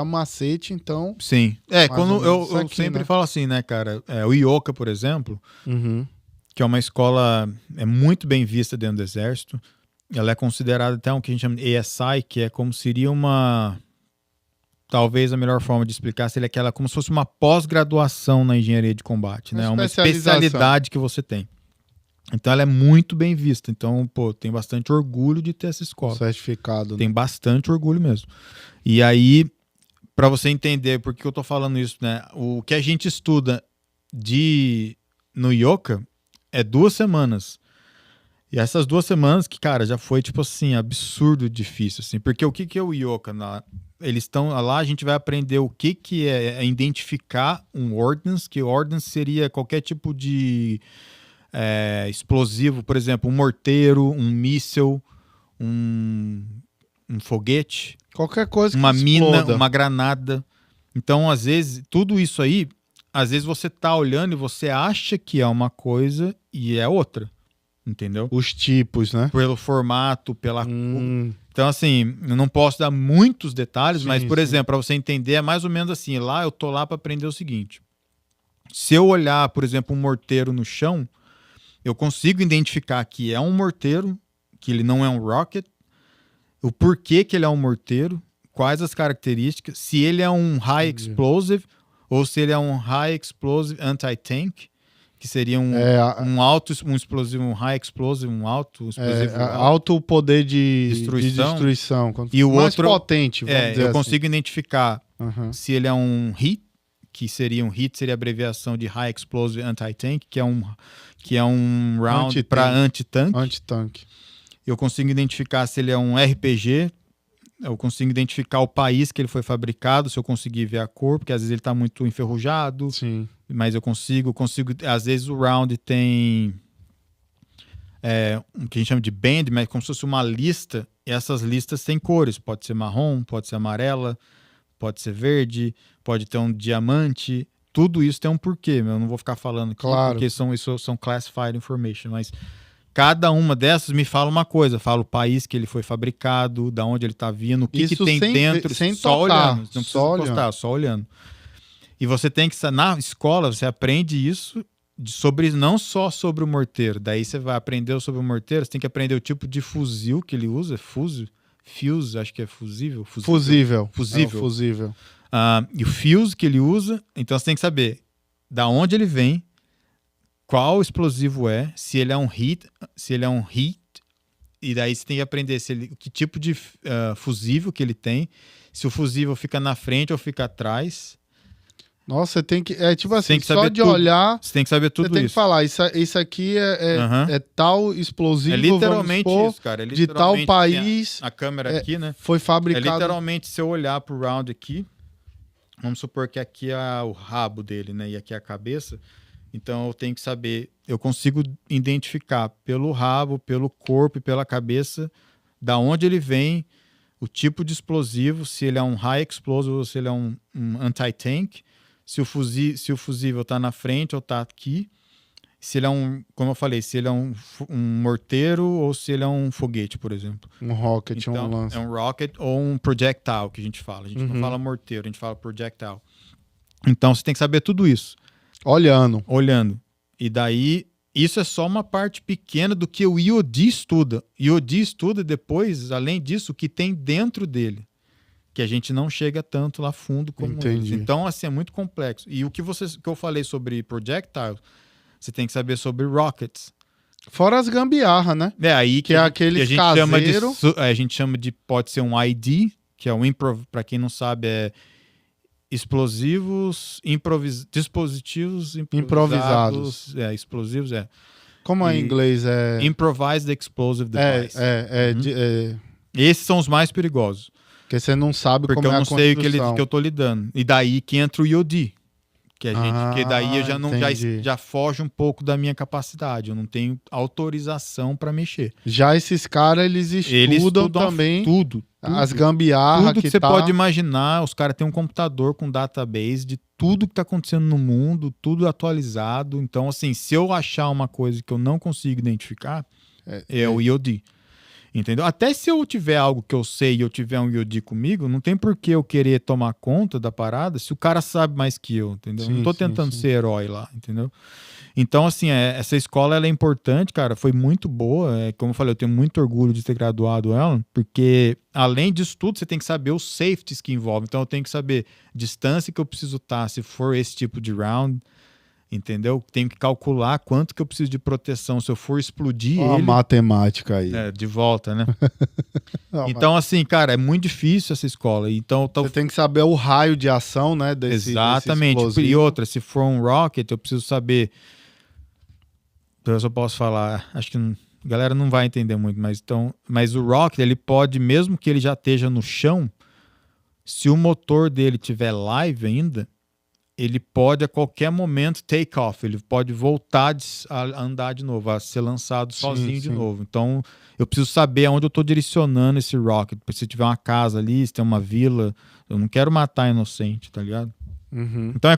macete, então... Sim. Mais Quando ou menos isso eu aqui, sempre né? falo assim, né, cara? O Ioka, por exemplo, Uhum. que é uma escola muito bem vista dentro do exército. Ela é considerada até o que a gente chama de ASI, que é como seria uma... Talvez a melhor forma de explicar seria aquela como se fosse uma pós-graduação na engenharia de combate, né? Uma especialidade que você tem. Então ela é muito bem vista. Então, pô, tem bastante orgulho de ter essa escola. Certificado. Tem bastante orgulho mesmo. E aí, para você entender por que eu tô falando isso, né? O que a gente estuda no Ioka é 2 semanas. E essas 2 semanas que, cara, já foi, tipo assim, absurdo difícil, assim. Porque o que é o Ioka? Eles estão lá, a gente vai aprender o que é identificar um ordnance, que ordnance seria qualquer tipo de explosivo, por exemplo, um morteiro, um míssil, um foguete, Qualquer coisa que uma mina, exploda. uma granada. Então, às vezes, tudo isso aí, às vezes você tá olhando e você acha que é uma coisa e é outra. Entendeu? Os tipos, né? Pelo formato, pela cor. Então, assim, eu não posso dar muitos detalhes, mas, por exemplo, para você entender, é mais ou menos assim, eu tô lá para aprender o seguinte. Se eu olhar, por exemplo, um morteiro no chão, eu consigo identificar que é um morteiro, que ele não é um rocket, o porquê que ele é um morteiro, quais as características, se ele é um high explosive ou se ele é um high explosive anti-tank, que seria um explosivo, um high explosive, um alto explosivo. Alto poder de destruição. E o mais outro, potente, vamos dizer eu assim. consigo identificar se ele é um HEAT, que seria um HEAT, seria a abreviação de High Explosive Anti-Tank, que é um round para anti-tank. Eu consigo identificar se ele é um RPG, eu consigo identificar o país que ele foi fabricado, se eu conseguir ver a cor, porque às vezes ele está muito enferrujado. Sim. Mas eu consigo, às vezes o round tem o que a gente chama de band, mas como se fosse uma lista, e essas listas têm cores, pode ser marrom, pode ser amarela, pode ser verde, pode ter um diamante, tudo isso tem um porquê, eu não vou ficar falando aqui, porque isso são classified information, mas cada uma dessas me fala uma coisa, fala o país que ele foi fabricado, da onde ele está vindo, o que tem dentro, sem só tocar, olhando, não precisa encostar, só olhando. E você tem que, na escola, você aprende isso não só sobre o morteiro. Daí você vai aprender sobre o morteiro, você tem que aprender o tipo de fuzil que ele usa. Fuse, acho que é fusível. Fusível. E o fuse que ele usa. Então você tem que saber da onde ele vem, qual explosivo se ele é um HEAT, e daí você tem que aprender que tipo de fusível que ele tem, se o fusível fica na frente ou fica atrás. Nossa, você tem que... tipo assim, só de olhar... Você tem que saber tudo isso. Você tem que falar, isso aqui é tal explosivo, é literalmente isso, cara. De tal país... A câmera aqui, né? Foi fabricado... É literalmente, se eu olhar pro round aqui, vamos supor que aqui é o rabo dele, né? E aqui é a cabeça. Então eu tenho que saber... Eu consigo identificar pelo rabo, pelo corpo e pela cabeça da onde ele vem, o tipo de explosivo, se ele é um high explosive ou se ele é um anti-tank. Se o fusível está na frente ou está aqui, se ele é como eu falei, se ele é um morteiro ou se ele é um foguete, por exemplo. Um rocket, então, um lance. É um rocket ou um projectile que a gente fala. A gente não fala morteiro, a gente fala projectile. Então você tem que saber tudo isso. Olhando. E daí, isso é só uma parte pequena do que o IOD estuda. O IOD estuda depois, além disso, o que tem dentro dele, que a gente não chega tanto lá fundo como eles. Então, assim, é muito complexo. E o que eu falei sobre projectile, você tem que saber sobre rockets. Fora as gambiarra, né? Aí que é aqueles caseiros. A gente chama de, pode ser um ID, que é um para quem não sabe, é explosivos, dispositivos improvisados. Explosivos, Como em inglês é... Improvised Explosive Device. Esses são os mais perigosos. Porque você não sabe como é a construção. Porque eu não sei o que eu tô lidando. E daí que entra o IOD. Que daí eu já foge um pouco da minha capacidade. Eu não tenho autorização para mexer. Já esses caras, eles estudam também tudo. As gambiarra tudo que você pode imaginar. Os caras têm um computador com database de tudo que tá acontecendo no mundo, tudo atualizado. Então, assim, se eu achar uma coisa que eu não consigo identificar, é o IOD. Entendeu? Até se eu tiver algo que eu sei e eu tiver um Yodi comigo, não tem por que eu querer tomar conta da parada se o cara sabe mais que eu, entendeu? Sim, não tô sim, tentando sim. ser herói lá, entendeu? Então, assim, essa escola ela é importante, cara, foi muito boa. Como eu falei, eu tenho muito orgulho de ter graduado ela, porque além disso tudo, você tem que saber os safeties que envolvem. Então, eu tenho que saber distância que eu preciso estar se for esse tipo de round, entendeu? Tenho que calcular quanto que eu preciso de proteção se eu for explodir Ó a ele. matemática aí. De volta, né? Então, assim, cara, é muito difícil essa escola. Então, você tem que saber o raio de ação, né? Exatamente. Desse e outra, se for um rocket, eu preciso saber. Então, eu só posso falar. Acho que a galera não vai entender muito, mas o rocket, ele pode, mesmo que ele já esteja no chão, se o motor dele tiver live ainda, ele pode a qualquer momento take off, ele pode voltar a andar de novo, a ser lançado sozinho de novo. Então, eu preciso saber aonde eu estou direcionando esse rocket. Se tiver uma casa ali, se tem uma vila, eu não quero matar inocente, tá ligado? Uhum. Então, é